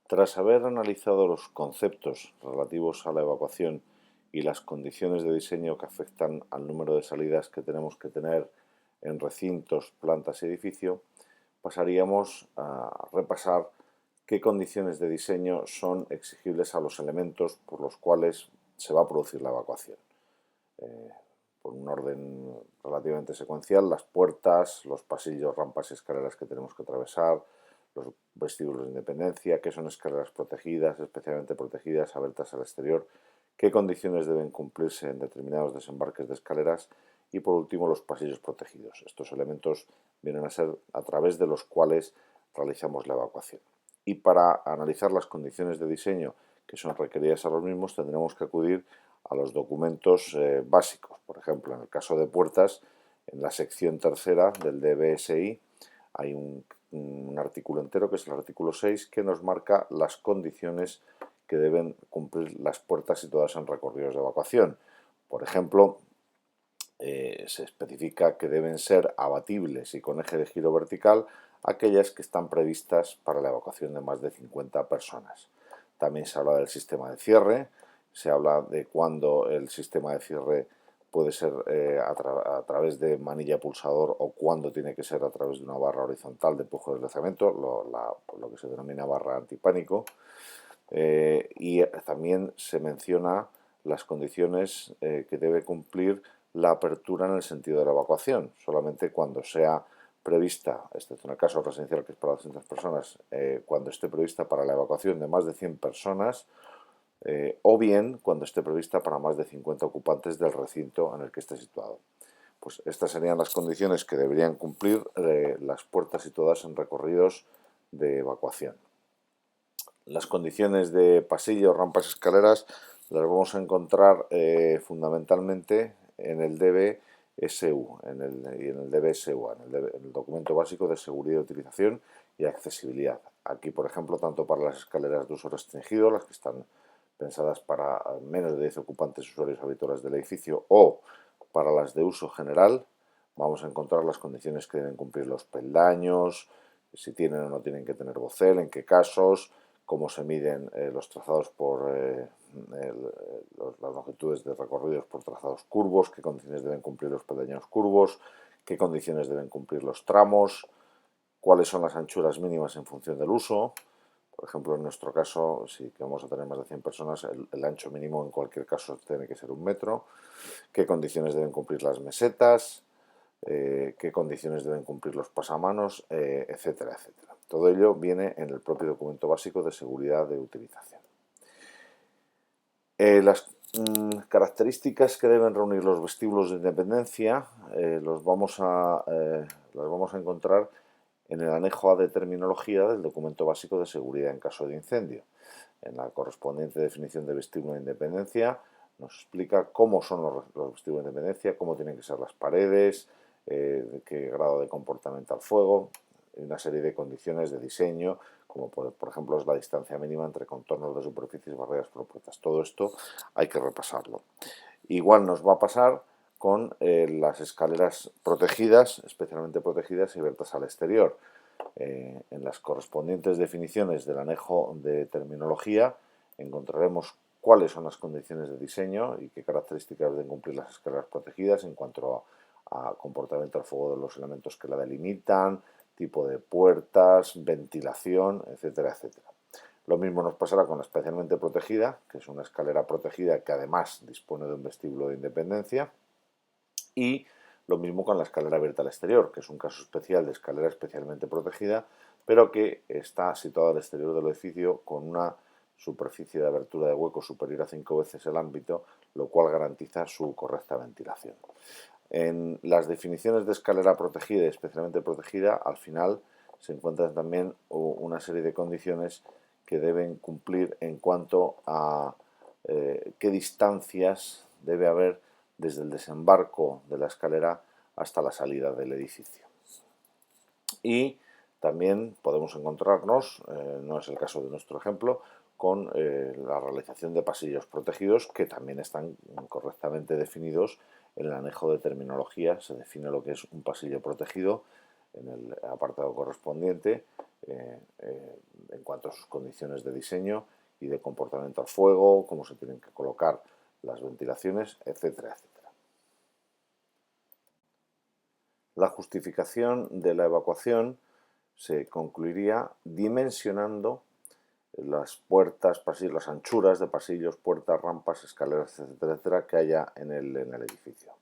Tras haber analizado los conceptos relativos a la evacuación y las condiciones de diseño que afectan al número de salidas que tenemos que tener en recintos, plantas y edificio, pasaríamos a repasar qué condiciones de diseño son exigibles a los elementos por los cuales se va a producir la evacuación. Por un orden relativamente secuencial, las puertas, los pasillos, rampas y escaleras que tenemos que atravesar, los vestíbulos de independencia, qué son escaleras protegidas, especialmente protegidas, abiertas al exterior, qué condiciones deben cumplirse en determinados desembarques de escaleras y por último los pasillos protegidos. Estos elementos vienen a ser a través de los cuales realizamos la evacuación. Y para analizar las condiciones de diseño que son requeridas a los mismos tendremos que acudir a los documentos básicos. Por ejemplo, en el caso de puertas, en la sección tercera del DBSI hay un artículo entero, que es el artículo 6, que nos marca las condiciones que deben cumplir las puertas situadas en recorridos de evacuación. Por ejemplo, se especifica que deben ser abatibles y con eje de giro vertical aquellas que están previstas para la evacuación de más de 50 personas. También se habla del sistema de cierre, se habla de cuándo el sistema de cierre puede ser a través de manilla pulsador o cuándo tiene que ser a través de una barra horizontal de empuje de deslizamiento, lo que se denomina barra antipánico. Y también se menciona las condiciones que debe cumplir la apertura en el sentido de la evacuación. Solamente cuando sea prevista, excepto en el caso residencial que es para 200 personas, cuando esté prevista para la evacuación de más de 100 personas, o bien cuando esté prevista para más de 50 ocupantes del recinto en el que esté situado. Pues estas serían las condiciones que deberían cumplir las puertas situadas en recorridos de evacuación. Las condiciones de pasillos, rampas, escaleras las vamos a encontrar fundamentalmente en el DBSU y en el DBSU, en el documento básico de seguridad, utilización y accesibilidad. Aquí, por ejemplo, tanto para las escaleras de uso restringido, las que están pensadas para menos de 10 ocupantes usuarios habituales del edificio, o para las de uso general, vamos a encontrar las condiciones que deben cumplir los peldaños, si tienen o no tienen que tener bocel, en qué casos, cómo se miden los trazados por las longitudes de recorridos por trazados curvos, qué condiciones deben cumplir los peldaños curvos, qué condiciones deben cumplir los tramos, cuáles son las anchuras mínimas en función del uso. Por ejemplo, en nuestro caso, si vamos a tener más de 100 personas, el ancho mínimo en cualquier caso tiene que ser 1 metro. ¿Qué condiciones deben cumplir las mesetas? Qué condiciones deben cumplir los pasamanos, etcétera, etcétera. Todo ello viene en el propio documento básico de seguridad de utilización. Las características que deben reunir los vestíbulos de independencia las vamos a encontrar en el anejo A de terminología del documento básico de seguridad en caso de incendio. En la correspondiente definición de vestíbulo de independencia nos explica cómo son los vestíbulos de independencia, cómo tienen que ser las paredes, qué grado de comportamiento al fuego, una serie de condiciones de diseño, como por ejemplo es la distancia mínima entre contornos de superficies barreras por puertas. Todo esto hay que repasarlo. Igual nos va a pasar con las escaleras protegidas, especialmente protegidas y abiertas al exterior. En las correspondientes definiciones del anejo de terminología encontraremos cuáles son las condiciones de diseño y qué características deben cumplir las escaleras protegidas en cuanto a comportamiento al fuego de los elementos que la delimitan, tipo de puertas, ventilación, etcétera, etcétera. Lo mismo nos pasará con la especialmente protegida, que es una escalera protegida que además dispone de un vestíbulo de independencia, y lo mismo con la escalera abierta al exterior, que es un caso especial de escalera especialmente protegida, pero que está situada al exterior del edificio con una superficie de abertura de hueco superior a 5 veces el ámbito, lo cual garantiza su correcta ventilación. En las definiciones de escalera protegida y especialmente protegida, al final se encuentran también una serie de condiciones que deben cumplir en cuanto a qué distancias debe haber desde el desembarco de la escalera hasta la salida del edificio. Y también podemos encontrarnos, no es el caso de nuestro ejemplo, con la realización de pasillos protegidos que también están correctamente definidos en el anejo de terminología. Se define lo que es un pasillo protegido en el apartado correspondiente en cuanto cuanto a sus condiciones de diseño y de comportamiento al fuego, cómo se tienen que colocar las ventilaciones, etcétera, etcétera. La justificación de la evacuación se concluiría dimensionando las puertas, pasillos, las anchuras de pasillos, puertas, rampas, escaleras, etcétera, etcétera, que haya en el edificio.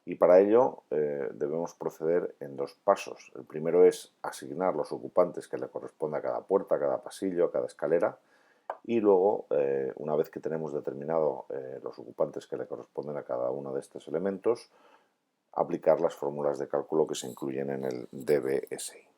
Y para ello debemos proceder en dos pasos. El primero es asignar los ocupantes que le corresponde a cada puerta, a cada pasillo, a cada escalera. Y luego, una vez que tenemos determinado los ocupantes que le corresponden a cada uno de estos elementos, aplicar las fórmulas de cálculo que se incluyen en el DBSI.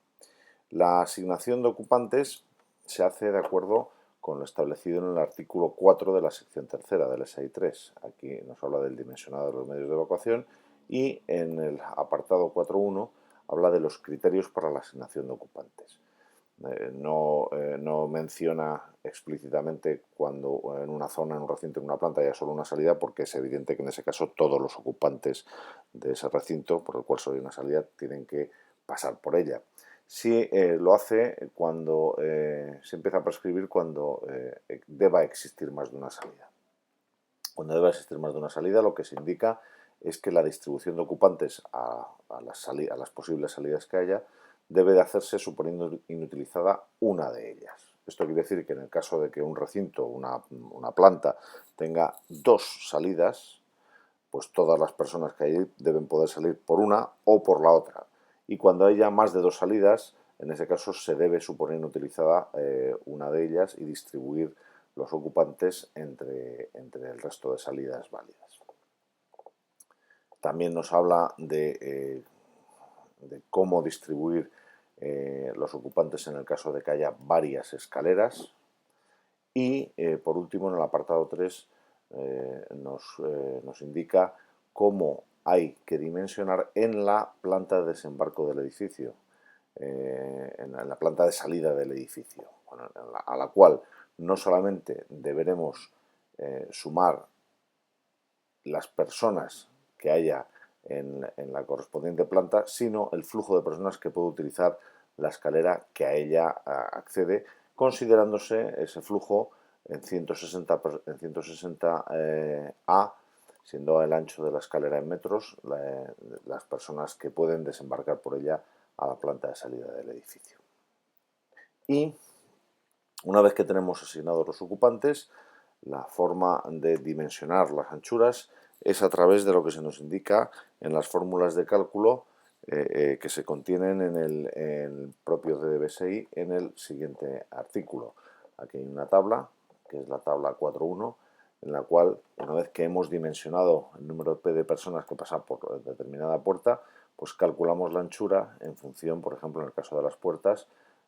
La asignación de ocupantes se hace de acuerdo con lo establecido en el artículo 4 de la sección tercera del SI 3. Aquí nos habla del dimensionado de los medios de evacuación y en el apartado 4.1 habla de los criterios para la asignación de ocupantes. No menciona explícitamente cuando en una zona, en un recinto, en una planta haya solo una salida, porque es evidente que en ese caso todos los ocupantes de ese recinto, por el cual solo hay una salida, tienen que pasar por ella. Sí lo hace cuando se empieza a prescribir cuando deba existir más de una salida. Cuando deba existir más de una salida, lo que se indica es que la distribución de ocupantes a las posibles salidas que haya debe de hacerse suponiendo inutilizada una de ellas. Esto quiere decir que en el caso de que un recinto, una planta, tenga dos salidas, pues todas las personas que hay deben poder salir por una o por la otra. Y cuando haya más de dos salidas, en ese caso se debe suponer inutilizada una de ellas y distribuir los ocupantes entre el resto de salidas válidas. También nos habla de cómo distribuir los ocupantes en el caso de que haya varias escaleras. Y por último, en el apartado 3 nos indica cómo hay que dimensionar en la planta de desembarco del edificio, en la planta de salida del edificio, bueno, a la cual no solamente deberemos sumar las personas que haya en la correspondiente planta, sino el flujo de personas que puede utilizar la escalera que a ella accede, considerándose ese flujo en 160 A, siendo el ancho de la escalera en metros, las personas que pueden desembarcar por ella a la planta de salida del edificio. Y una vez que tenemos asignados los ocupantes, la forma de dimensionar las anchuras es a través de lo que se nos indica en las fórmulas de cálculo que se contienen en el propio DBSI en el siguiente artículo. Aquí hay una tabla, que es la tabla 4.1, en la cual, una vez que hemos dimensionado el número de personas que pasan por determinada puerta, pues calculamos la anchura en función, por ejemplo, en el caso de las puertas,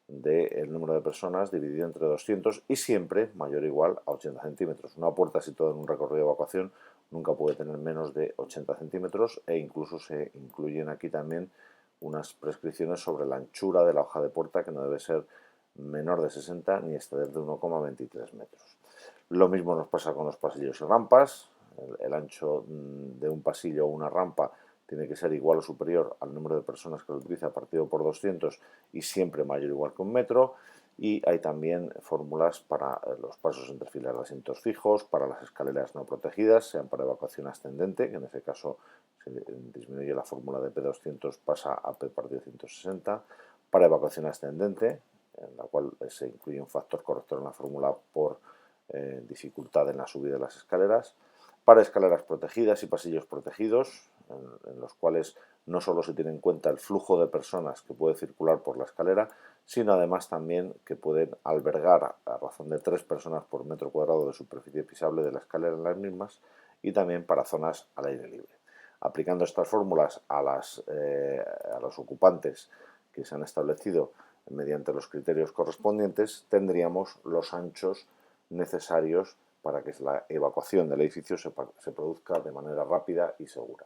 del número de personas dividido entre 200 y siempre mayor o igual a 80 centímetros. Una puerta situada en un recorrido de evacuación nunca puede tener menos de 80 centímetros e incluso se incluyen aquí también unas prescripciones sobre la anchura de la hoja de puerta, que no debe ser menor de 60 ni exceder de 1,23 metros. Lo mismo nos pasa con los pasillos y rampas. El ancho de un pasillo o una rampa tiene que ser igual o superior al número de personas que lo utiliza partido por 200 y siempre mayor o igual que un metro. Y hay también fórmulas para los pasos entre filas de asientos fijos, para las escaleras no protegidas, sean para evacuación ascendente, que en ese caso se disminuye la fórmula de P200, pasa a P partido 160, para evacuación ascendente, en la cual se incluye un factor corrector en la fórmula por dificultad en la subida de las escaleras, para escaleras protegidas y pasillos protegidos, en los cuales no solo se tiene en cuenta el flujo de personas que puede circular por la escalera, sino además también que pueden albergar a razón de 3 personas por metro cuadrado de superficie pisable de la escalera en las mismas, y también para zonas al aire libre. Aplicando estas fórmulas a los ocupantes que se han establecido mediante los criterios correspondientes, tendríamos los anchos necesarios para que la evacuación del edificio se produzca de manera rápida y segura.